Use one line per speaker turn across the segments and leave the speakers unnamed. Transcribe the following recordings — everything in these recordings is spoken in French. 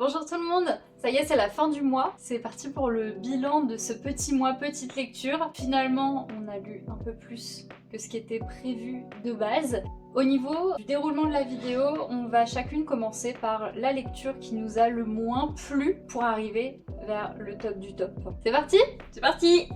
Bonjour tout le monde. Ça y est, c'est la fin du mois. C'est parti pour le bilan de ce petit mois, petite lecture. Finalement, on a lu un peu plus que ce qui était prévu de base. Au niveau du déroulement de la vidéo, on va chacune commencer par la lecture qui nous a le moins plu pour arriver vers le top du top. C'est parti?
C'est parti!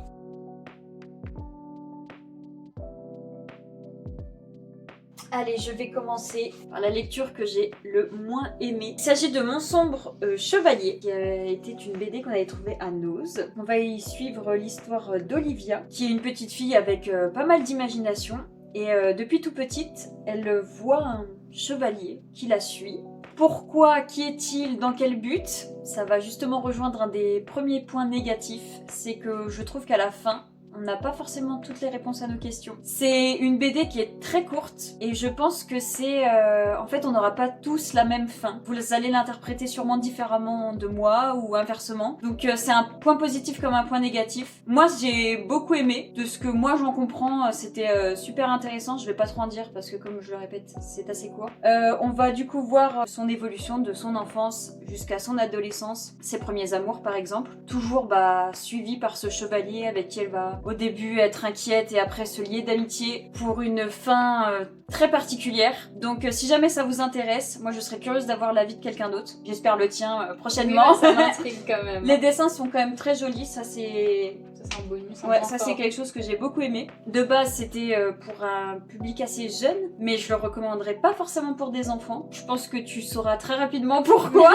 Allez, je vais commencer par la lecture que j'ai le moins aimée. Il s'agit de Mon sombre chevalier, qui était une BD qu'on avait trouvée à Nose. On va y suivre l'histoire d'Olivia, qui est une petite fille avec pas mal d'imagination. Et depuis tout petite, elle voit un chevalier qui la suit. Pourquoi? Qui est-il? Dans quel but? Ça va justement rejoindre un des premiers points négatifs. C'est que je trouve qu'à la fin, on n'a pas forcément toutes les réponses à nos questions. C'est une BD qui est très courte et je pense que c'est... en fait, on n'aura pas tous la même fin. Vous allez l'interpréter sûrement différemment de moi ou inversement. Donc c'est un point positif comme un point négatif. Moi, j'ai beaucoup aimé. De ce que moi j'en comprends, c'était super intéressant. Je vais pas trop en dire parce que comme je le répète, c'est assez court. On va du coup voir son évolution de son enfance jusqu'à son adolescence. Ses premiers amours par exemple. Toujours suivi par ce chevalier avec qui elle va au début être inquiète et après se lier d'amitié pour une fin très particulière. Donc si jamais ça vous intéresse, moi je serais curieuse d'avoir l'avis de quelqu'un d'autre. J'espère le tien prochainement.
Oui, ça m'intrigue quand même.
Les dessins sont quand même très jolis, ça c'est...
Ça c'est un bonus.
Ouais, ça c'est quelque chose que j'ai beaucoup aimé. De base c'était pour un public assez jeune, mais je le recommanderais pas forcément pour des enfants. Je pense que tu sauras très rapidement pourquoi.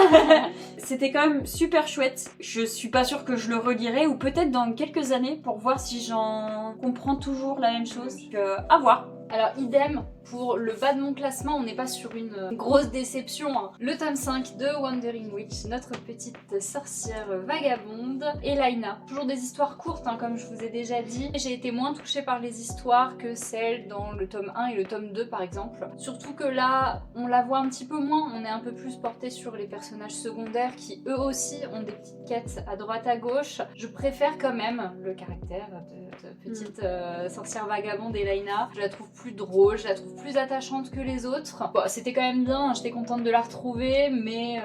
C'était quand même super chouette. Je suis pas sûre que je le relirai ou peut-être dans quelques années pour voir si j'en comprends toujours la même chose. À voir.
Alors idem, pour le bas de mon classement, on n'est pas sur une grosse déception. Hein. Le tome 5 de Wandering Witch, notre petite sorcière vagabonde, Elaina. Toujours des histoires courtes, hein, comme je vous ai déjà dit. J'ai été moins touchée par les histoires que celles dans le tome 1 et le tome 2 par exemple. Surtout que là, on la voit un petit peu moins, on est un peu plus porté sur les personnages secondaires qui eux aussi ont des petites quêtes à droite à gauche. Je préfère quand même le caractère de petite sorcière vagabonde Elaina. Je la trouve plus drôle, je la trouve plus attachante que les autres. Bon, c'était quand même bien, j'étais contente de la retrouver, mais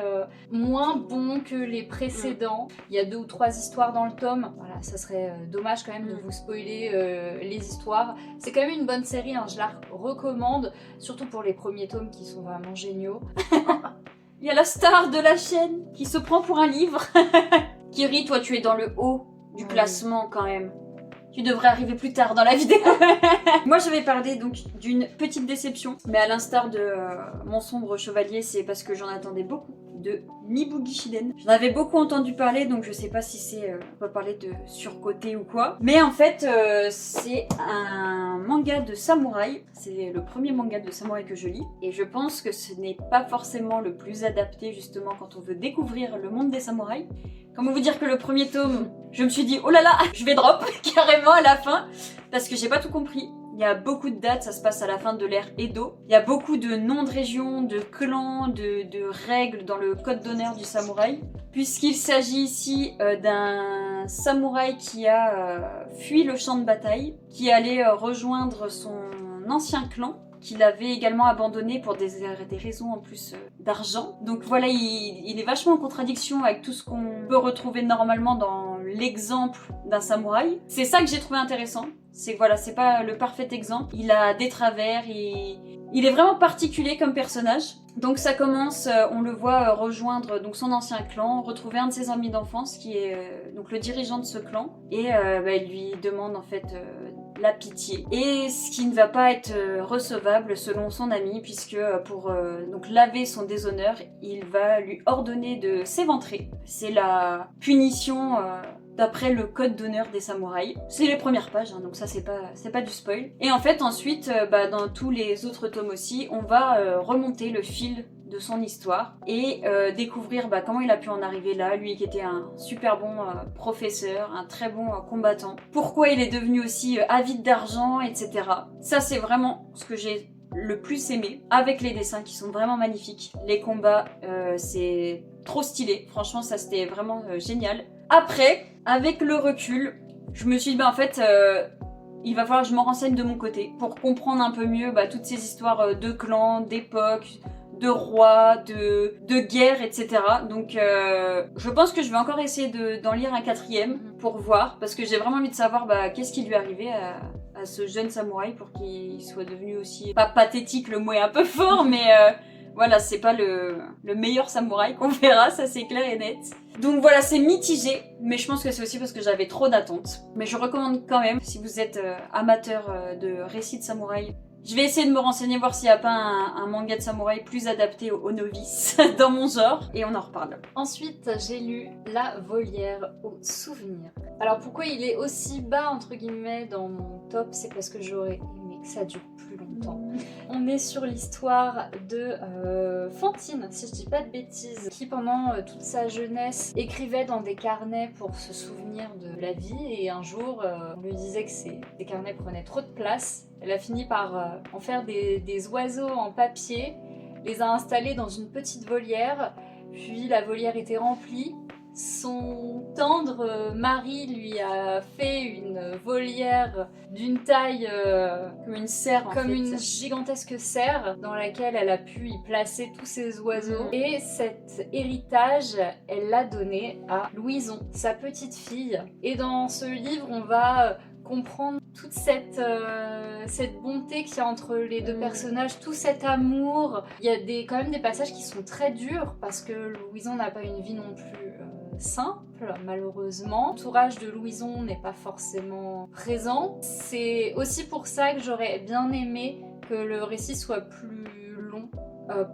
moins bon que les précédents. Il y a 2 ou 3 histoires dans le tome. Voilà, ça serait dommage quand même de vous spoiler les histoires. C'est quand même une bonne série, hein, je la recommande, surtout pour les premiers tomes qui sont vraiment géniaux.
Il y a la star de la chaîne qui se prend pour un livre. Kiri, toi tu es dans le haut du classement quand même. Tu devrais arriver plus tard dans la vidéo. Moi je vais parler donc d'une petite déception, mais à l'instar de Mon sombre chevalier, c'est parce que j'en attendais beaucoup, de Nibugi Shiden. J'en avais beaucoup entendu parler, donc je sais pas si c'est on va parler de surcoté ou quoi. Mais en fait c'est un manga de samouraï. C'est le premier manga de samouraï que je lis, et je pense que ce n'est pas forcément le plus adapté justement quand on veut découvrir le monde des samouraïs. Comment vous dire que le premier tome, je me suis dit oh là là, je vais drop carrément à la fin parce que j'ai pas tout compris. Il y a beaucoup de dates, ça se passe à la fin de l'ère Edo. Il y a beaucoup de noms de régions, de clans, de règles dans le code d'honneur du samouraï. Puisqu'il s'agit ici d'un samouraï qui a fui le champ de bataille, qui allait rejoindre son ancien clan, qu'il avait également abandonné pour des raisons en plus d'argent. Donc voilà, il est vachement en contradiction avec tout ce qu'on peut retrouver normalement dans l'exemple d'un samouraï. C'est ça que j'ai trouvé intéressant. C'est que voilà, c'est pas le parfait exemple. Il a des travers, il est vraiment particulier comme personnage. Donc ça commence, on le voit rejoindre donc son ancien clan, retrouver un de ses amis d'enfance qui est donc le dirigeant de ce clan, et il lui demande en fait la pitié. Et ce qui ne va pas être recevable selon son ami, puisque pour donc laver son déshonneur, il va lui ordonner de s'éventrer. C'est la punition d'après le code d'honneur des samouraïs. C'est les premières pages, hein, donc ça c'est pas du spoil. Et en fait ensuite, dans tous les autres tomes aussi, on va remonter le fil de son histoire et découvrir comment il a pu en arriver là, lui qui était un super bon professeur, un très bon combattant. Pourquoi il est devenu aussi avide d'argent, etc. Ça c'est vraiment ce que j'ai le plus aimé, avec les dessins qui sont vraiment magnifiques. Les combats, c'est trop stylé, franchement ça c'était vraiment génial. Après, avec le recul, je me suis dit en fait il va falloir que je me renseigne de mon côté pour comprendre un peu mieux toutes ces histoires de clans, d'époque, de rois, de guerres, etc. Donc je pense que je vais encore essayer d'en lire un 4e pour voir, parce que j'ai vraiment envie de savoir qu'est-ce qui lui est arrivé à ce jeune samouraï pour qu'il soit devenu aussi... Pas pathétique, le mot est un peu fort, mais... Voilà, c'est pas le meilleur samouraï qu'on verra, ça c'est clair et net. Donc voilà, c'est mitigé, mais je pense que c'est aussi parce que j'avais trop d'attentes. Mais je recommande quand même, si vous êtes amateur de récits de samouraï, je vais essayer de me renseigner, voir s'il n'y a pas un manga de samouraï plus adapté aux novices dans mon genre, et on en reparle.
Ensuite, j'ai lu La Volière aux souvenirs. Alors pourquoi il est aussi bas, entre guillemets, dans mon top, c'est parce que j'aurais aimé que ça dure plus longtemps. On est sur l'histoire de Fantine, si je dis pas de bêtises, qui pendant toute sa jeunesse écrivait dans des carnets pour se souvenir de la vie, et un jour on lui disait que ces carnets prenaient trop de place. Elle a fini par en faire des oiseaux en papier, les a installés dans une petite volière, puis la volière était remplie. Son tendre mari lui a fait une volière d'une taille
comme une serre,
comme une gigantesque serre dans laquelle elle a pu y placer tous ses oiseaux. Et cet héritage, elle l'a donné à Louison, sa petite fille. Et dans ce livre, on va comprendre toute cette bonté qu'il y a entre les deux personnages, tout cet amour. Il y a quand même des passages qui sont très durs parce que Louison n'a pas une vie non plus simple, malheureusement. L'entourage de Louison n'est pas forcément présent. C'est aussi pour ça que j'aurais bien aimé que le récit soit plus long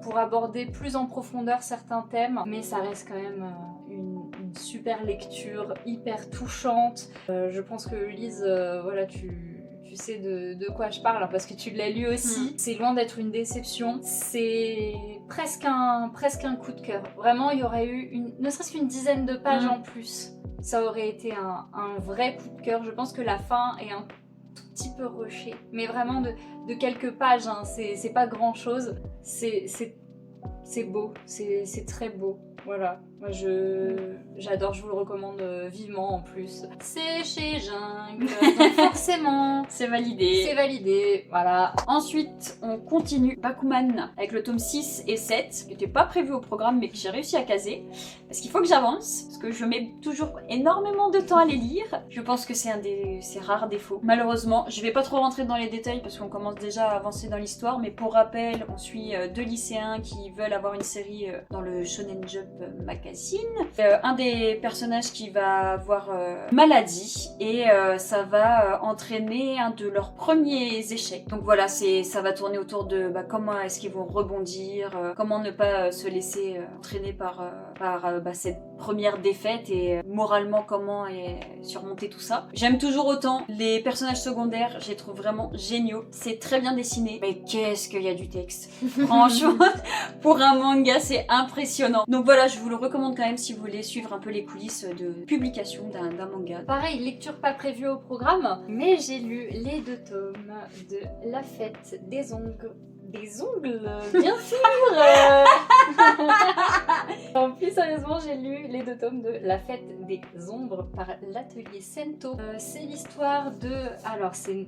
pour aborder plus en profondeur certains thèmes, mais ça reste quand même une super lecture, hyper touchante. Je pense que Lise, voilà, tu sais de quoi je parle, parce que tu l'as lu aussi. C'est loin d'être une déception, c'est presque un coup de cœur. Vraiment, il y aurait eu ne serait-ce qu'une dizaine de pages en plus. Ça aurait été un vrai coup de cœur. Je pense que la fin est un tout petit peu rushée, mais vraiment de quelques pages, hein. C'est pas grand-chose. C'est beau, c'est très beau. Voilà, moi j'adore, je vous le recommande vivement en plus. C'est chez Jungle, donc forcément
c'est validé.
C'est validé, voilà.
Ensuite, on continue Bakuman avec le tome 6 et 7, qui n'était pas prévu au programme mais que j'ai réussi à caser. Parce qu'il faut que j'avance, parce que je mets toujours énormément de temps à les lire. Je pense que c'est un des rares défauts. Malheureusement, je vais pas trop rentrer dans les détails parce qu'on commence déjà à avancer dans l'histoire, mais pour rappel, on suit deux lycéens qui veulent avoir une série dans le Shonen Jump Magazine. Un des personnages qui va avoir maladie et ça va entraîner un de leurs premiers échecs. Donc voilà, ça va tourner autour de comment est-ce qu'ils vont rebondir, comment ne pas se laisser entraîner par cette première défaite et moralement comment surmonter tout ça. J'aime toujours autant les personnages secondaires, je les trouve vraiment géniaux. C'est très bien dessiné, mais qu'est-ce qu'il y a du texte. Franchement, pour un manga, c'est impressionnant. Donc voilà, je vous le recommande quand même si vous voulez suivre un peu les coulisses de publication d'un manga.
Pareil, lecture pas prévue au programme, mais j'ai lu les 2 tomes de La Fête des ongles. Des ongles, bien sûr. En plus sérieusement, j'ai lu les 2 tomes de La Fête des Ombres par l'atelier Sento. C'est l'histoire de... Alors c'est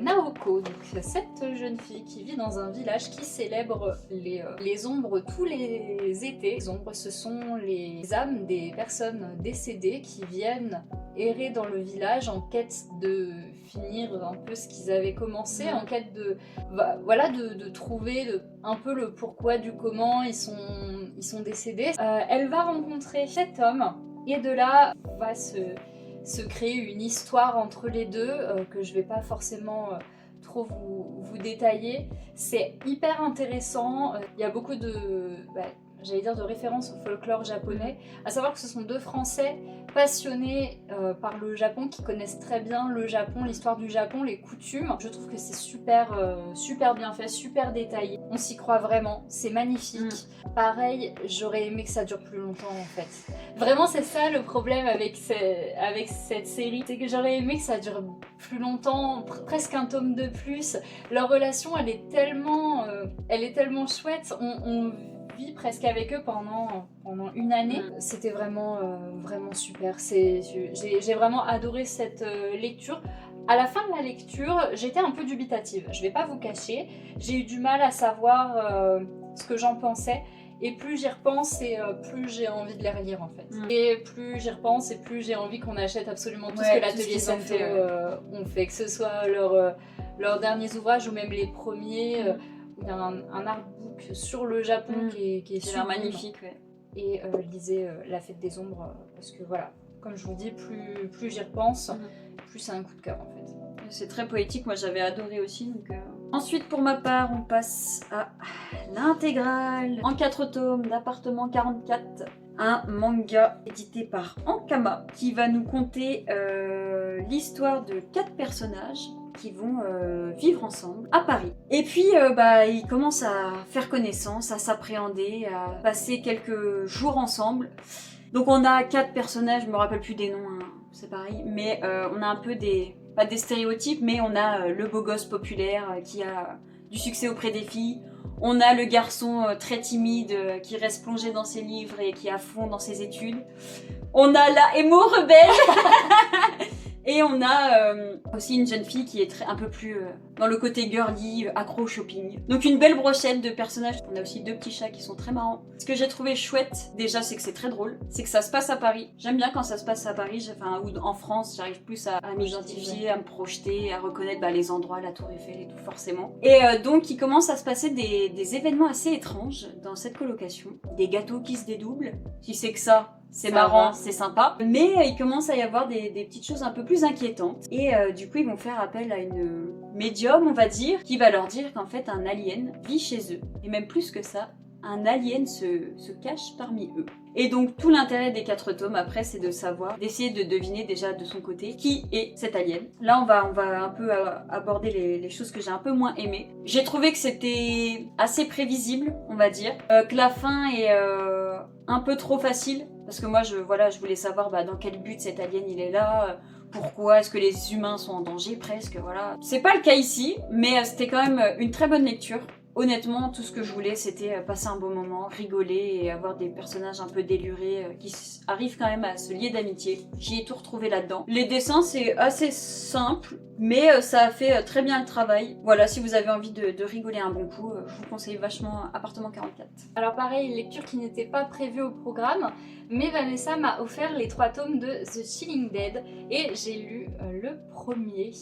Naoko, donc cette jeune fille qui vit dans un village qui célèbre les ombres tous les étés. Les ombres, ce sont les âmes des personnes décédées qui viennent errer dans le village en quête de finir un peu ce qu'ils avaient commencé, en quête de trouver un peu le pourquoi du comment ils sont décédés. Elle va rencontrer cet homme et de là va se créer une histoire entre les deux que je vais pas forcément trop vous détailler. C'est hyper intéressant, il y a beaucoup de références au folklore japonais, à savoir que ce sont 2 Français passionnés par le Japon, qui connaissent très bien le Japon, l'histoire du Japon, les coutumes. Je trouve que c'est super bien fait, super détaillé. On s'y croit vraiment, c'est magnifique. Pareil, j'aurais aimé que ça dure plus longtemps en fait. Vraiment, c'est ça le problème avec cette série, c'est que j'aurais aimé que ça dure plus longtemps, presque un tome de plus. Leur relation, elle est tellement chouette. On vit presque avec eux pendant une année. C'était vraiment super. J'ai vraiment adoré cette lecture. À la fin de la lecture, j'étais un peu dubitative. Je vais pas vous cacher. J'ai eu du mal à savoir ce que j'en pensais. Et plus j'y repense et plus j'ai envie de les relire en fait. Et plus j'y repense et plus j'ai envie qu'on achète absolument tout ce que l'atelier Santo ont fait. Que ce soit leurs derniers ouvrages ou même les premiers. Il y a un artbook sur le Japon qui est super
magnifique.
Et lisez La Fête des Ombres parce que voilà, comme je vous dis, plus j'y repense, plus c'est un coup de cœur en fait.
C'est très poétique, moi j'avais adoré aussi. Donc, Ensuite pour ma part on passe à l'intégrale en 4 tomes d'Appartement 44. Un manga édité par Ankama qui va nous conter l'histoire de 4 personnages qui vont vivre ensemble à Paris. Et puis ils commencent à faire connaissance, à s'appréhender, à passer quelques jours ensemble. Donc on a 4 personnages, je me rappelle plus des noms, hein, c'est pareil, mais on a un peu pas des stéréotypes, mais on a le beau gosse populaire qui a du succès auprès des filles. On a le garçon très timide qui reste plongé dans ses livres et qui est à fond dans ses études. On a la émo rebelle. Et on a aussi une jeune fille qui est un peu plus dans le côté girly, accro au shopping. Donc une belle brochette de personnages. On a aussi 2 petits chats qui sont très marrants. Ce que j'ai trouvé chouette, déjà, c'est que c'est très drôle. C'est que ça se passe à Paris. J'aime bien quand ça se passe à Paris, ou en France. J'arrive plus à m'identifier, à me projeter, à reconnaître les endroits, la Tour Eiffel et tout, forcément. Et donc, il commence à se passer des événements assez étranges dans cette colocation. Des gâteaux qui se dédoublent. Si c'est que ça... C'est marrant, c'est sympa. Mais il commence à y avoir des petites choses un peu plus inquiétantes. Et du coup, ils vont faire appel à une médium, on va dire, qui va leur dire qu'en fait, un alien vit chez eux. Et même plus que ça, un alien se cache parmi eux. Et donc, tout l'intérêt des 4 tomes, après, c'est de savoir, d'essayer de deviner déjà de son côté qui est cet alien. Là, on va un peu aborder les choses que j'ai un peu moins aimées. J'ai trouvé que c'était assez prévisible, on va dire. Que la fin est un peu trop facile. Parce que moi, je voulais savoir dans quel but cet alien il est là, pourquoi est-ce que les humains sont en danger presque, voilà. C'est pas le cas ici, mais c'était quand même une très bonne lecture. Honnêtement, tout ce que je voulais, c'était passer un bon moment, rigoler et avoir des personnages un peu délurés qui arrivent quand même à se lier d'amitié. J'y ai tout retrouvé là-dedans. Les dessins, c'est assez simple, mais ça a fait très bien le travail. Voilà, si vous avez envie de rigoler un bon coup, je vous conseille vachement Appartement 44.
Alors pareil, lecture qui n'était pas prévue au programme, mais Vanessa m'a offert les 3 tomes de The Chilling Dead et j'ai lu le premier.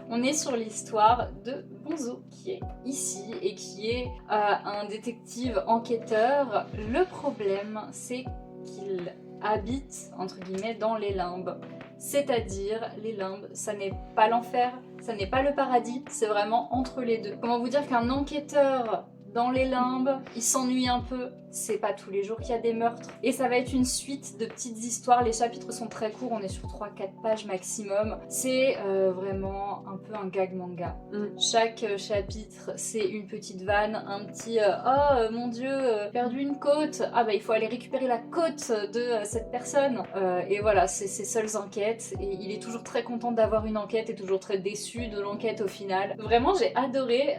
On est sur l'histoire de Bonzo qui est ici et qui est un détective enquêteur. Le problème, c'est qu'il habite, entre guillemets, dans les limbes. C'est-à-dire, les limbes, ça n'est pas l'enfer, ça n'est pas le paradis, c'est vraiment entre les deux. Comment vous dire qu'un enquêteur dans les limbes, il s'ennuie un peu, c'est pas tous les jours qu'il y a des meurtres. Et ça va être une suite de petites histoires, les chapitres sont très courts, on est sur 3-4 pages maximum. C'est vraiment un peu un gag manga. Chaque chapitre, c'est une petite vanne, un petit oh mon dieu, perdu une côte, ah il faut aller récupérer la côte de cette personne. Et voilà, c'est ses seules enquêtes, et il est toujours très content d'avoir une enquête et toujours très déçu de l'enquête au final. Vraiment, j'ai adoré,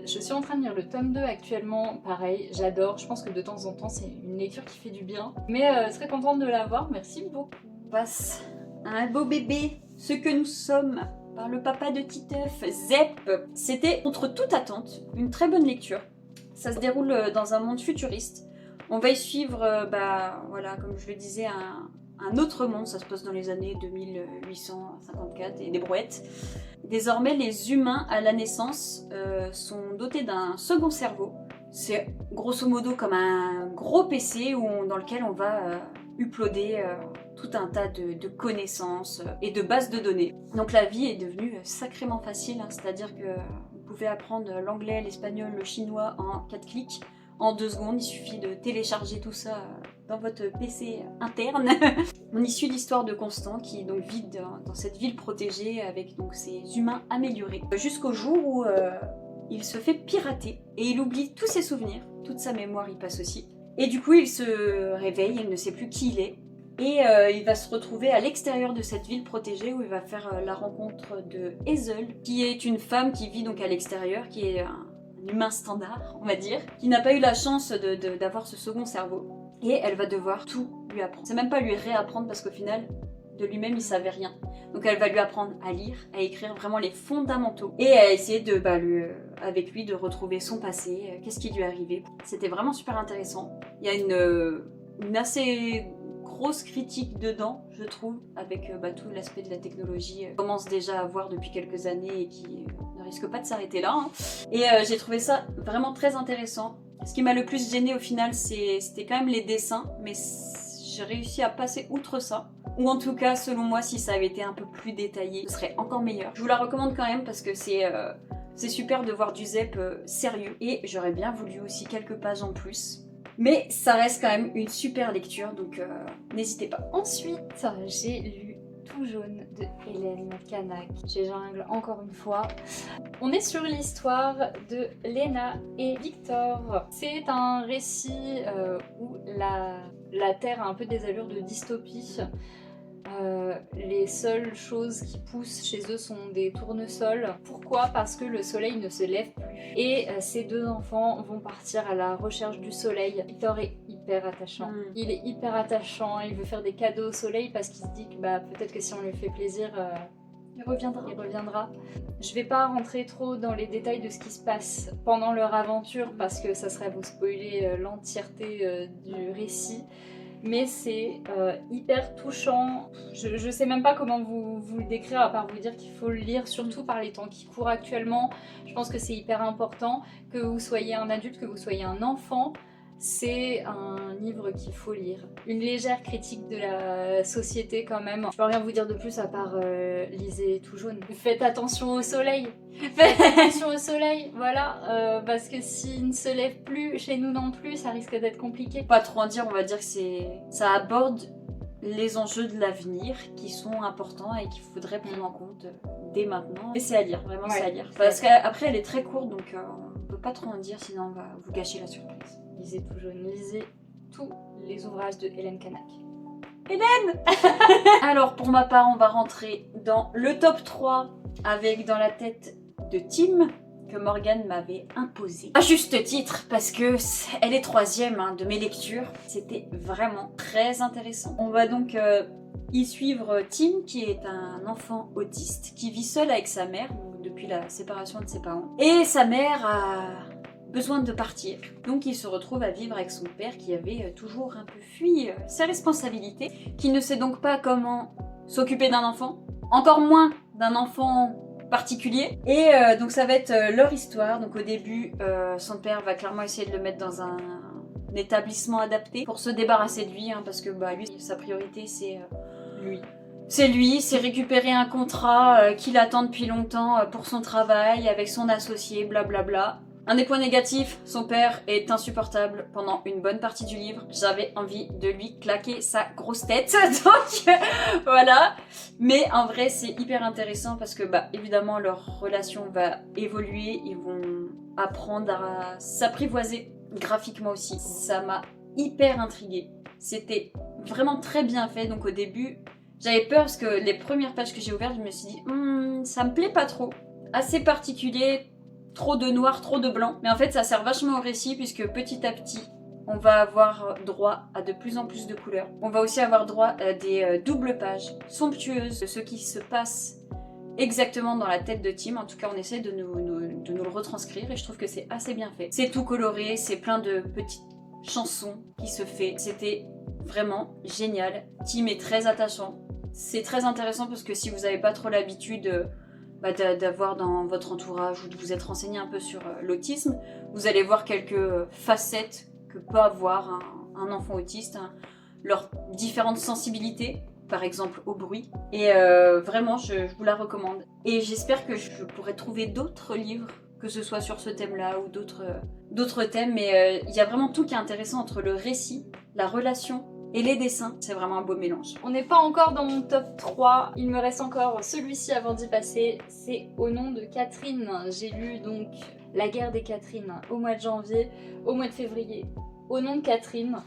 je suis en train de lire le tome 2 actuellement, pareil, j'adore, je pense que de temps en temps c'est une lecture qui fait du bien, mais très contente de l'avoir, merci beaucoup.
On passe à un beau bébé, ce que nous sommes, par le papa de Titeuf, Zep. C'était contre toute attente une très bonne lecture. Ça se déroule dans un monde futuriste. On va y suivre, voilà, comme je le disais, un autre monde, ça se passe dans les années 2854 et des brouettes. Désormais, les humains à la naissance sont dotés d'un second cerveau. C'est grosso modo comme un gros PC dans lequel on va uploader tout un tas de connaissances et de bases de données. Donc la vie est devenue sacrément facile, hein, c'est-à-dire que vous pouvez apprendre l'anglais, l'espagnol, le chinois en 4 clics. En 2 secondes, il suffit de télécharger tout ça dans votre PC interne. On y suit l'histoire de Constant qui donc vit dans cette ville protégée avec donc ses humains améliorés. Jusqu'au jour où il se fait pirater et il oublie tous ses souvenirs, toute sa mémoire y passe aussi. Et du coup il se réveille, il ne sait plus qui il est. Et il va se retrouver à l'extérieur de cette ville protégée où il va faire la rencontre de Hazel, qui est une femme qui vit donc à l'extérieur, qui est un humain standard, on va dire, qui n'a pas eu la chance d'avoir ce second cerveau. Et elle va devoir tout lui apprendre. C'est même pas lui réapprendre parce qu'au final, de lui-même, il savait rien. Donc elle va lui apprendre à lire, à écrire vraiment les fondamentaux et à essayer de, avec lui de retrouver son passé, qu'est-ce qui lui est arrivé. C'était vraiment super intéressant. Il y a une assez grosse critique dedans, je trouve, avec tout l'aspect de la technologie qu'on commence déjà à voir depuis quelques années et qui ne risque pas de s'arrêter là. Hein. Et j'ai trouvé ça vraiment très intéressant. Ce qui m'a le plus gêné au final, c'était quand même les dessins, mais j'ai réussi à passer outre ça. Ou en tout cas, selon moi, si ça avait été un peu plus détaillé, ce serait encore meilleur. Je vous la recommande quand même parce que c'est super de voir du ZEP sérieux. Et j'aurais bien voulu aussi quelques pages en plus. Mais ça reste quand même une super lecture, donc n'hésitez pas.
Ensuite, j'ai lu Tout jaune de Hélène Canac. J'ai jungle encore une fois. On est sur l'histoire de Lena et Victor. C'est un récit où la Terre a un peu des allures de dystopie. Les seules choses qui poussent chez eux sont des tournesols. Pourquoi? Parce que le soleil ne se lève plus. Et ces deux enfants vont partir à la recherche du soleil. Victor est hyper attachant. Il est hyper attachant, il veut faire des cadeaux au soleil parce qu'il se dit que peut-être que si on lui fait plaisir, il reviendra. Je vais pas rentrer trop dans les détails de ce qui se passe pendant leur aventure parce que ça serait vous spoiler l'entièreté du récit. Mais c'est hyper touchant. Je sais même pas comment vous le décrire à part vous dire qu'il faut le lire, surtout par les temps qui courent actuellement. Je pense que c'est hyper important que vous soyez un adulte, que vous soyez un enfant. C'est un livre qu'il faut lire. Une légère critique de la société quand même. Je peux rien vous dire de plus à part lisez Tout jaune. Faites attention au soleil. Faites attention au soleil, voilà. Parce que s'il ne se lève plus, chez nous non plus, ça risque d'être compliqué.
Pas trop en dire, on va dire que ça aborde les enjeux de l'avenir qui sont importants et qu'il faudrait prendre en compte dès maintenant. Et c'est à lire, vraiment c'est à lire. Parce qu'après elle est très courte donc on peut pas trop en dire sinon on va vous gâcher la surprise.
Lisez Tout jaune, lisez tous les ouvrages de Hélène Canac.
Hélène Alors pour ma part on va rentrer dans le top 3 avec dans la tête de Tim que Morgane m'avait imposé. À juste titre parce que elle est troisième de mes lectures. C'était vraiment très intéressant. On va donc y suivre Tim qui est un enfant autiste qui vit seul avec sa mère depuis la séparation de ses parents. Et sa mère a besoin de partir. Donc il se retrouve à vivre avec son père qui avait toujours un peu fui ses responsabilités, qui ne sait donc pas comment s'occuper d'un enfant, encore moins d'un enfant particulier. Et donc ça va être leur histoire. Donc au début, son père va clairement essayer de le mettre dans un établissement adapté pour se débarrasser de lui, parce que lui, sa priorité c'est lui. C'est lui, c'est récupérer un contrat qu'il attend depuis longtemps pour son travail avec son associé, blablabla. Un des points négatifs, son père est insupportable pendant une bonne partie du livre. J'avais envie de lui claquer sa grosse tête, donc voilà. Mais en vrai, c'est hyper intéressant parce que évidemment leur relation va évoluer, ils vont apprendre à s'apprivoiser graphiquement aussi. Ça m'a hyper intriguée. C'était vraiment très bien fait, donc au début, j'avais peur parce que les premières pages que j'ai ouvertes, je me suis dit ça me plaît pas trop. Assez particulier. Trop de noir, trop de blanc. Mais en fait, ça sert vachement au récit puisque petit à petit, on va avoir droit à de plus en plus de couleurs. On va aussi avoir droit à des doubles pages somptueuses de ce qui se passe exactement dans la tête de Tim. En tout cas, on essaie de nous le retranscrire et je trouve que c'est assez bien fait. C'est tout coloré, c'est plein de petites chansons qui se fait. C'était vraiment génial. Tim est très attachant. C'est très intéressant parce que si vous n'avez pas trop l'habitude d'avoir dans votre entourage ou de vous être renseigné un peu sur l'autisme, vous allez voir quelques facettes que peut avoir un enfant autiste, leurs différentes sensibilités, par exemple au bruit. Et vraiment, je vous la recommande. Et j'espère que je pourrai trouver d'autres livres, que ce soit sur ce thème-là ou d'autres thèmes, mais il y a vraiment tout qui est intéressant entre le récit, la relation, et les dessins, c'est vraiment un beau mélange.
On n'est pas encore dans mon top 3, il me reste encore celui-ci avant d'y passer, c'est Au nom de Catherine. J'ai lu donc La guerre des Catherines au mois de janvier, au mois de février, Au nom de Catherine.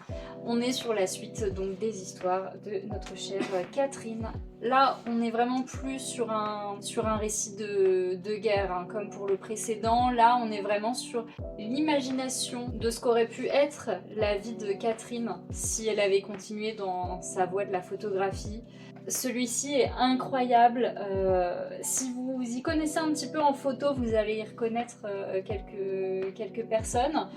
on est sur la suite donc des histoires de notre chère Catherine. Là, on est vraiment plus sur un récit de guerre, hein, comme pour le précédent. Là, on est vraiment sur l'imagination de ce qu'aurait pu être la vie de Catherine si elle avait continué dans sa voie de la photographie. Celui-ci est incroyable. Si vous y connaissez un petit peu en photo, vous allez y reconnaître quelques personnes.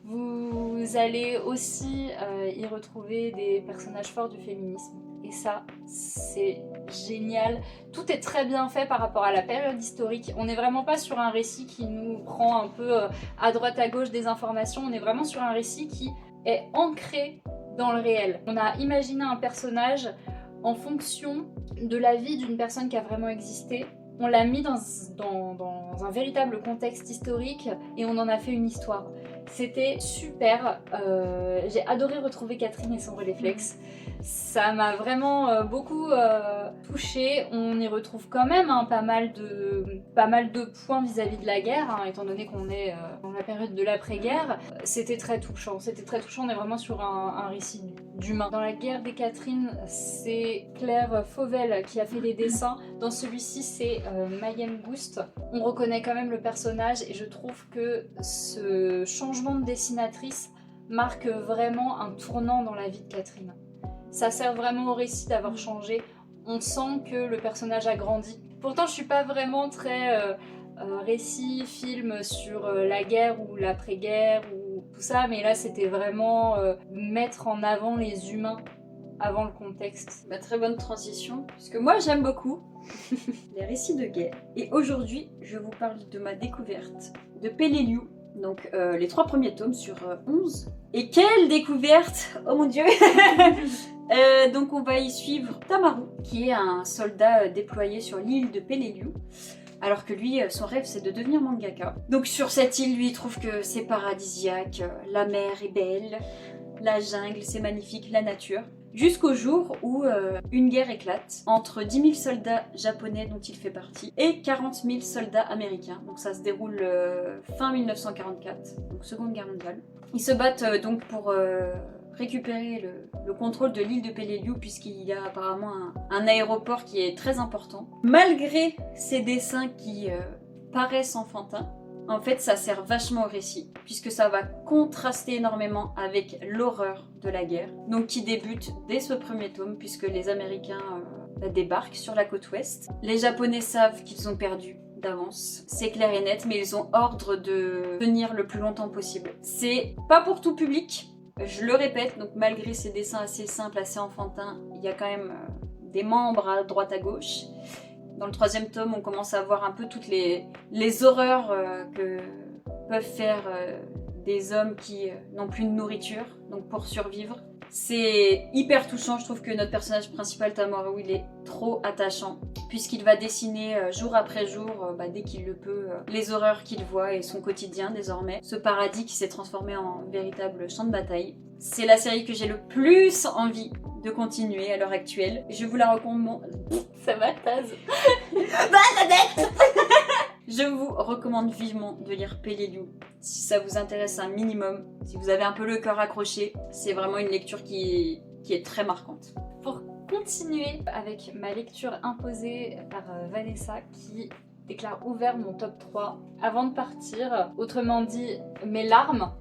Vous allez aussi y retrouver des personnages forts du féminisme. Et ça, c'est génial. Tout est très bien fait par rapport à la période historique. On n'est vraiment pas sur un récit qui nous prend un peu à droite à gauche des informations. On est vraiment sur un récit qui est ancré dans le réel. On a imaginé un personnage en fonction de la vie d'une personne qui a vraiment existé. On l'a mis dans un véritable contexte historique et on en a fait une histoire. C'était super. J'ai adoré retrouver Catherine et son réflexe. Ça m'a vraiment beaucoup touchée. On y retrouve quand même pas mal de points vis-à-vis de la guerre, hein, étant donné qu'on est dans la période de l'après-guerre. C'était très touchant. On est vraiment sur un récit d'humain. Dans la guerre des Catherine, c'est Claire Fauvel qui a fait les dessins. Dans celui-ci, c'est Mayem Goust. On reconnaît quand même le personnage et je trouve que ce changement de dessinatrice marque vraiment un tournant dans la vie de Catherine. Ça sert vraiment au récit d'avoir changé. On sent que le personnage a grandi. Pourtant, je suis pas vraiment très récit, film sur la guerre ou l'après-guerre ou tout ça, mais là, c'était vraiment mettre en avant les humains avant le contexte.
Très bonne transition, puisque moi, j'aime beaucoup les récits de guerre. Et aujourd'hui, je vous parle de ma découverte de Peleliu. Donc les 3 premiers tomes sur 11. Et quelle découverte! Oh mon dieu! Donc on va y suivre Tamaru, qui est un soldat déployé sur l'île de Peleliu. Alors que lui, son rêve, c'est de devenir mangaka. Donc sur cette île, lui, il trouve que c'est paradisiaque, la mer est belle, la jungle, c'est magnifique, la nature. Jusqu'au jour où une guerre éclate entre 10 000 soldats japonais dont il fait partie et 40 000 soldats américains. Donc ça se déroule fin 1944, donc Seconde Guerre mondiale. Ils se battent donc pour récupérer le contrôle de l'île de Peleliu puisqu'il y a apparemment un aéroport qui est très important. Malgré ces dessins qui paraissent enfantins, en fait, ça sert vachement au récit, puisque ça va contraster énormément avec l'horreur de la guerre, donc qui débute dès ce premier tome, puisque les Américains débarquent sur la côte ouest. Les Japonais savent qu'ils ont perdu d'avance, c'est clair et net, mais ils ont ordre de tenir le plus longtemps possible. C'est pas pour tout public, je le répète, donc malgré ces dessins assez simples, assez enfantins, il y a quand même des membres à droite à gauche. Dans le 3e tome, on commence à voir un peu toutes les horreurs que peuvent faire des hommes qui n'ont plus de nourriture, donc pour survivre. C'est hyper touchant, je trouve que notre personnage principal, Tamaru, il est trop attachant, puisqu'il va dessiner jour après jour, dès qu'il le peut, les horreurs qu'il voit et son quotidien désormais. Ce paradis qui s'est transformé en véritable champ de bataille. C'est la série que j'ai le plus envie de continuer à l'heure actuelle. Je vous la recommande.
Ça va, Taz.
Je vous recommande vivement de lire Peleliu. Si ça vous intéresse un minimum, si vous avez un peu le cœur accroché, c'est vraiment une lecture qui est très marquante.
Pour continuer avec ma lecture imposée par Vanessa qui déclare ouvert mon top 3 avant de partir, autrement dit mes larmes.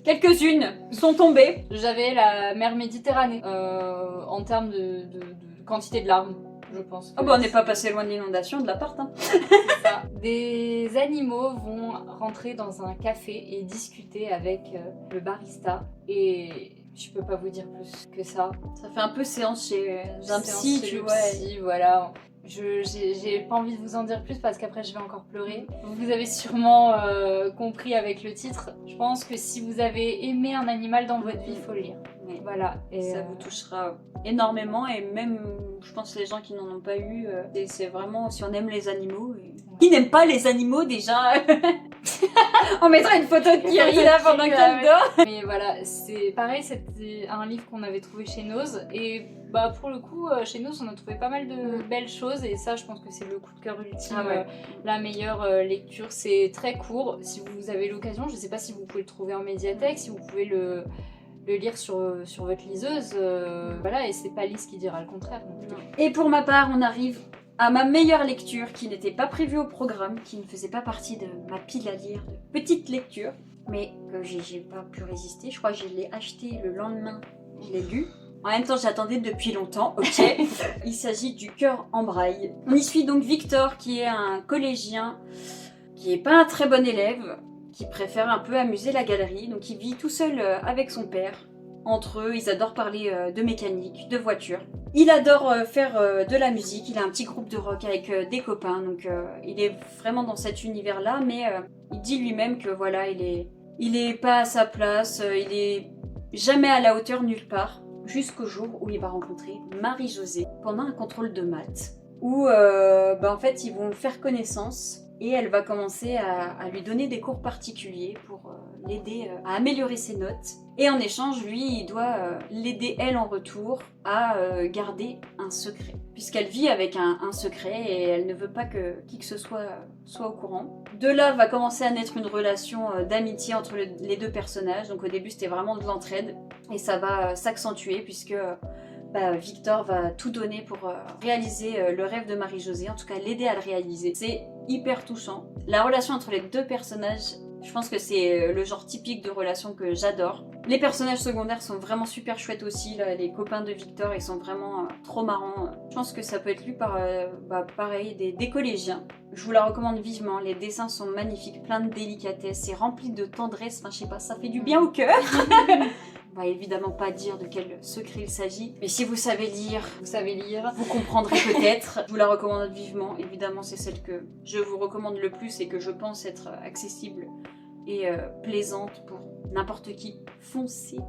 Quelques-unes sont tombées.
J'avais la mer Méditerranée en termes de quantité de larmes, je pense.
On n'est pas passé loin de l'inondation de l'appart. Hein.
C'est ça. Des animaux vont rentrer dans un café et discuter avec le barista. Et je peux pas vous dire plus que ça.
Ça fait un peu séance chez un psy, tu vois.
Voilà. J'ai pas envie de vous en dire plus parce qu'après je vais encore pleurer. Vous avez sûrement compris avec le titre. Je pense que si vous avez aimé un animal dans votre vie, il faut le lire.
Oui.
Voilà. Et
ça vous touchera énormément et même, je pense, les gens qui n'en ont pas eu, c'est vraiment si on aime les animaux. Et... Qui n'aime pas les animaux déjà? On mettra une photo de Kiri là pendant qu'elle dort.
Mais voilà, c'est pareil, c'était un livre qu'on avait trouvé chez Nose et pour le coup, chez Nose on a trouvé pas mal de belles choses et ça je pense que c'est le coup de cœur ultime, la meilleure lecture. C'est très court, si vous avez l'occasion, je sais pas si vous pouvez le trouver en médiathèque, si vous pouvez le le lire sur votre liseuse, voilà, et c'est pas Lise qui dira le contraire non plus.
Et pour ma part, on arrive à ma meilleure lecture qui n'était pas prévue au programme, qui ne faisait pas partie de ma pile à lire de petites lectures, mais que j'ai pas pu résister. Je crois que je l'ai acheté le lendemain, je l'ai lu. En même temps, j'attendais depuis longtemps, ok. Il s'agit du Cœur en braille. On y suit donc Victor, qui est un collégien, qui est pas un très bon élève, qui préfère un peu amuser la galerie, donc il vit tout seul avec son père. Entre eux, ils adorent parler de mécanique, de voiture. Il adore faire de la musique, il a un petit groupe de rock avec des copains, donc il est vraiment dans cet univers-là, mais il dit lui-même que voilà, il est pas à sa place, il est jamais à la hauteur nulle part, jusqu'au jour où il va rencontrer Marie-Josée pendant un contrôle de maths, où en fait ils vont faire connaissance. Et elle va commencer à lui donner des cours particuliers pour l'aider à améliorer ses notes. Et en échange, lui, il doit l'aider, elle, en retour, à garder un secret. Puisqu'elle vit avec un secret et elle ne veut pas que qui que ce soit au courant. De là va commencer à naître une relation d'amitié entre les deux personnages. Donc au début, c'était vraiment de l'entraide. Et ça va s'accentuer puisque... Victor va tout donner pour réaliser le rêve de Marie-Josée, en tout cas l'aider à le réaliser. C'est hyper touchant. La relation entre les deux personnages, je pense que c'est le genre typique de relation que j'adore. Les personnages secondaires sont vraiment super chouettes aussi, là, les copains de Victor, ils sont vraiment trop marrants. Je pense que ça peut être lu par, pareil, des collégiens. Je vous la recommande vivement, les dessins sont magnifiques, plein de délicatesse, c'est rempli de tendresse, enfin je sais pas, ça fait du bien au cœur. On va évidemment pas dire de quel secret il s'agit, mais si vous savez lire, vous comprendrez peut-être. Je vous la recommande vivement, évidemment c'est celle que je vous recommande le plus et que je pense être accessible et plaisante pour n'importe qui. Foncez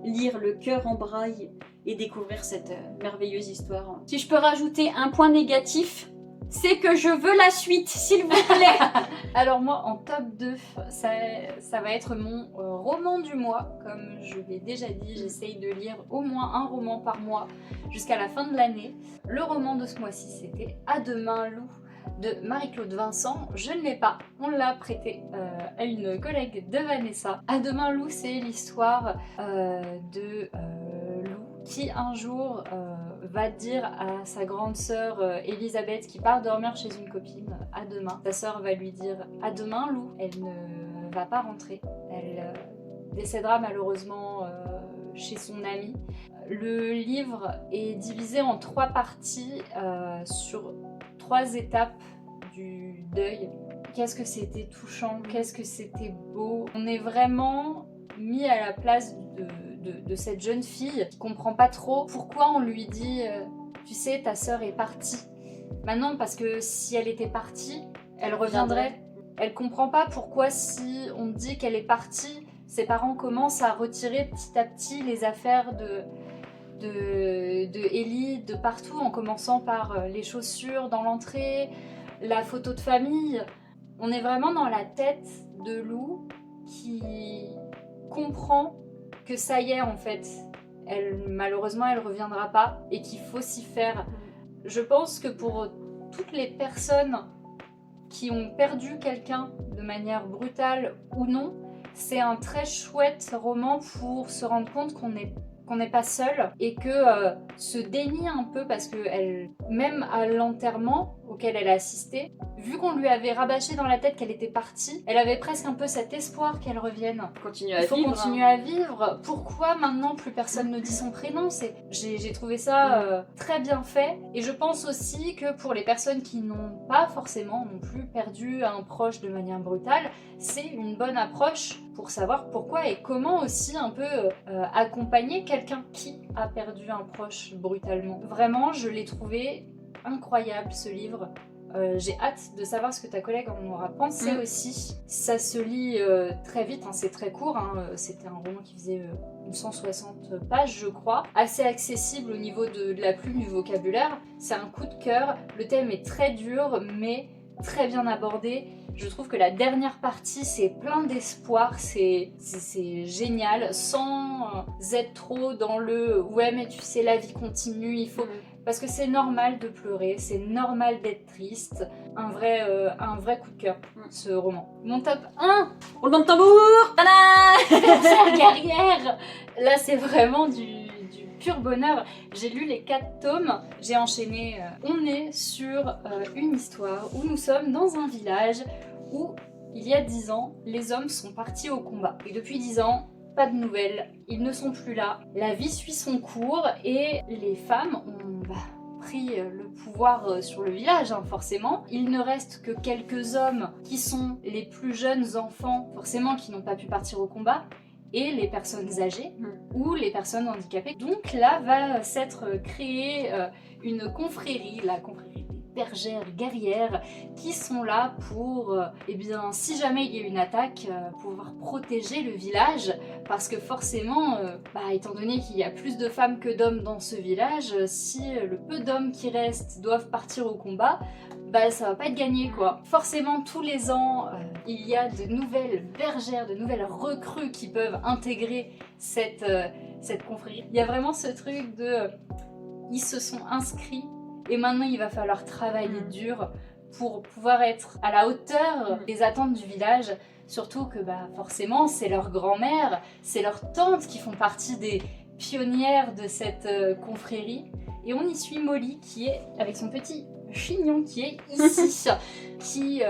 lire Le Cœur en braille et découvrir cette merveilleuse histoire. Si je peux rajouter un point négatif, c'est que je veux la suite, s'il vous plaît.
Alors moi, en top 2, ça va être mon roman du mois. Comme je l'ai déjà dit, j'essaye de lire au moins un roman par mois jusqu'à la fin de l'année. Le roman de ce mois-ci, c'était À demain Lou de Marie-Claude Vincent. Je ne l'ai pas, on l'a prêté à une collègue de Vanessa. À demain Lou, c'est l'histoire de Lou qui un jour va dire à sa grande sœur Elisabeth qui part dormir chez une copine à demain. Sa sœur va lui dire à demain Lou. Elle ne va pas rentrer. Elle décédera malheureusement chez son amie. Le livre est divisé en 3 parties sur 3 étapes du deuil. Qu'est-ce que c'était touchant, qu'est-ce que c'était beau. On est vraiment mis à la place de cette jeune fille qui comprend pas trop pourquoi on lui dit tu sais ta sœur est partie. Maintenant parce que si elle était partie, elle reviendrait. Elle comprend pas pourquoi si on dit qu'elle est partie, ses parents commencent à retirer petit à petit les affaires de Ellie de partout, en commençant par les chaussures dans l'entrée, la photo de famille. On est vraiment dans la tête de Lou qui comprend que ça y est en fait, malheureusement elle reviendra pas et qu'il faut s'y faire. Je pense que pour toutes les personnes qui ont perdu quelqu'un de manière brutale ou non, c'est un très chouette roman pour se rendre compte qu'on n'est pas seul et que se dénie un peu parce que même à l'enterrement auquel elle a assisté, vu qu'on lui avait rabâché dans la tête qu'elle était partie, elle avait presque un peu cet espoir qu'elle revienne. Il faut continuer à vivre. Pourquoi maintenant plus personne ne dit son prénom? J'ai trouvé ça très bien fait et je pense aussi que pour les personnes qui n'ont pas forcément non plus perdu un proche de manière brutale, c'est une bonne approche pour savoir pourquoi et comment aussi un peu accompagner quelqu'un qui a perdu un proche brutalement. Vraiment, je l'ai trouvé incroyable ce livre. J'ai hâte de savoir ce que ta collègue en aura pensé aussi. Ça se lit très vite, hein, c'est très court, hein, c'était un roman qui faisait 160 pages je crois, assez accessible au niveau de la plume, du vocabulaire. C'est un coup de cœur, le thème est très dur mais très bien abordé. Je trouve que la dernière partie c'est plein d'espoir, c'est génial, sans être trop dans le ouais mais tu sais la vie continue, il faut... parce que c'est normal de pleurer, c'est normal d'être triste. Un vrai coup de cœur, ce roman. Mon top 1,
Roulement de tambour. Tada.
Bergère guerrière. Là, c'est vraiment du pur bonheur. J'ai lu les 4 tomes, j'ai enchaîné. On est sur une histoire où nous sommes dans un village où, il y a 10 ans, les hommes sont partis au combat. Et depuis 10 ans, pas de nouvelles, ils ne sont plus là. La vie suit son cours et les femmes ont pris le pouvoir sur le village, forcément. Il ne reste que quelques hommes qui sont les plus jeunes enfants, forcément, qui n'ont pas pu partir au combat, et les personnes âgées ou les personnes handicapées. Donc là va s'être créée une confrérie, la confrérie des bergères guerrières, qui sont là pour, si jamais il y a une attaque, pouvoir protéger le village, parce que forcément, étant donné qu'il y a plus de femmes que d'hommes dans ce village, si le peu d'hommes qui restent doivent partir au combat, ça va pas être gagné quoi. Forcément tous les ans il y a de nouvelles bergères, de nouvelles recrues qui peuvent intégrer cette confrérie. Il y a vraiment ce truc de ils se sont inscrits et maintenant il va falloir travailler dur pour pouvoir être à la hauteur des attentes du village. Surtout que forcément c'est leur grand-mère, c'est leurs tantes qui font partie des pionnières de cette confrérie. Et on y suit Molly qui est avec son petit chignon qui est ici, qui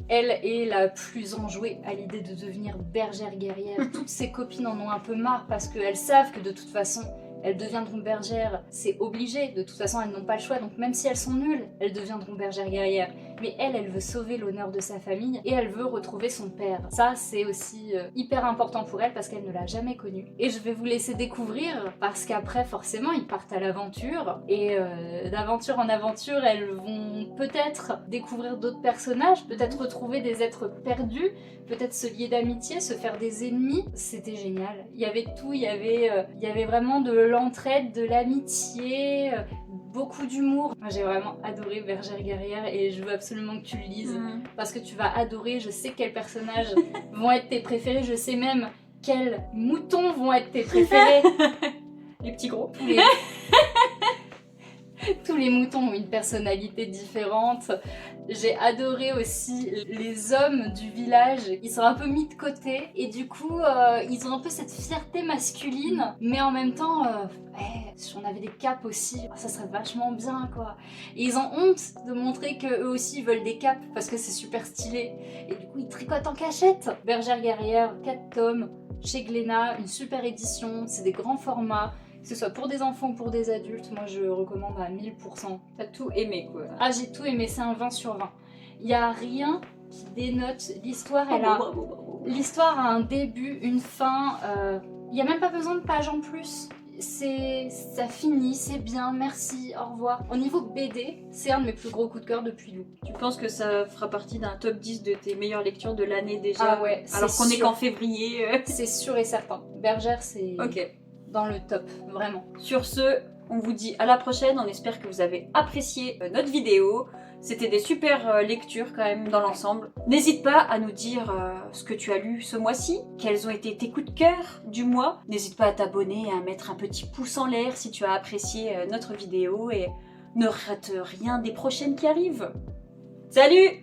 elle est la plus enjouée à l'idée de devenir bergère guerrière. Toutes ses copines en ont un peu marre parce qu'elles savent que de toute façon elles deviendront bergères, c'est obligé, de toute façon elles n'ont pas le choix, donc même si elles sont nulles, elles deviendront bergères guerrières. Mais elle veut sauver l'honneur de sa famille et elle veut retrouver son père. Ça c'est aussi hyper important pour elle parce qu'elle ne l'a jamais connu. Et je vais vous laisser découvrir parce qu'après forcément ils partent à l'aventure et d'aventure en aventure elles vont peut-être découvrir d'autres personnages, peut-être retrouver des êtres perdus, peut-être se lier d'amitié, se faire des ennemis. C'était génial. Il y avait tout, il y avait vraiment de l'entraide, de l'amitié, beaucoup d'humour. Moi j'ai vraiment adoré Bergère guerrière et je veux absolument que tu le lises parce que tu vas adorer. Je sais quels personnages vont être tes préférés, je sais même quels moutons vont être tes préférés.
Les petits gros.
Tous les moutons ont une personnalité différente. J'ai adoré aussi les hommes du village. Ils sont un peu mis de côté et du coup ils ont un peu cette fierté masculine, mais en même temps si on avait des capes aussi, ça serait vachement bien quoi. Et ils ont honte de montrer que eux aussi ils veulent des capes parce que c'est super stylé et du coup ils tricotent en cachette. Bergère guerrière, 4 tomes chez Glénat, une super édition, c'est des grands formats. Que ce soit pour des enfants ou pour des adultes, moi je recommande à 1000%.
T'as tout aimé quoi.
Ah j'ai tout aimé, c'est un 20 sur 20. Il n'y a rien qui dénote l'histoire, l'histoire a un début, une fin, il n'y a même pas besoin de pages en plus. Ça finit, c'est bien, merci, au revoir. Au niveau BD, c'est un de mes plus gros coups de cœur depuis Lou.
Tu penses que ça fera partie d'un top 10 de tes meilleures lectures de l'année déjà?
Ah ouais,
alors qu'on est qu'en février.
C'est sûr et certain. Bergère c'est...
Ok.
Dans le top, vraiment.
Sur ce, on vous dit à la prochaine, on espère que vous avez apprécié notre vidéo. C'était des super lectures quand même dans l'ensemble. N'hésite pas à nous dire ce que tu as lu ce mois-ci, quels ont été tes coups de cœur du mois. N'hésite pas à t'abonner et à mettre un petit pouce en l'air si tu as apprécié notre vidéo et ne rate rien des prochaines qui arrivent. Salut!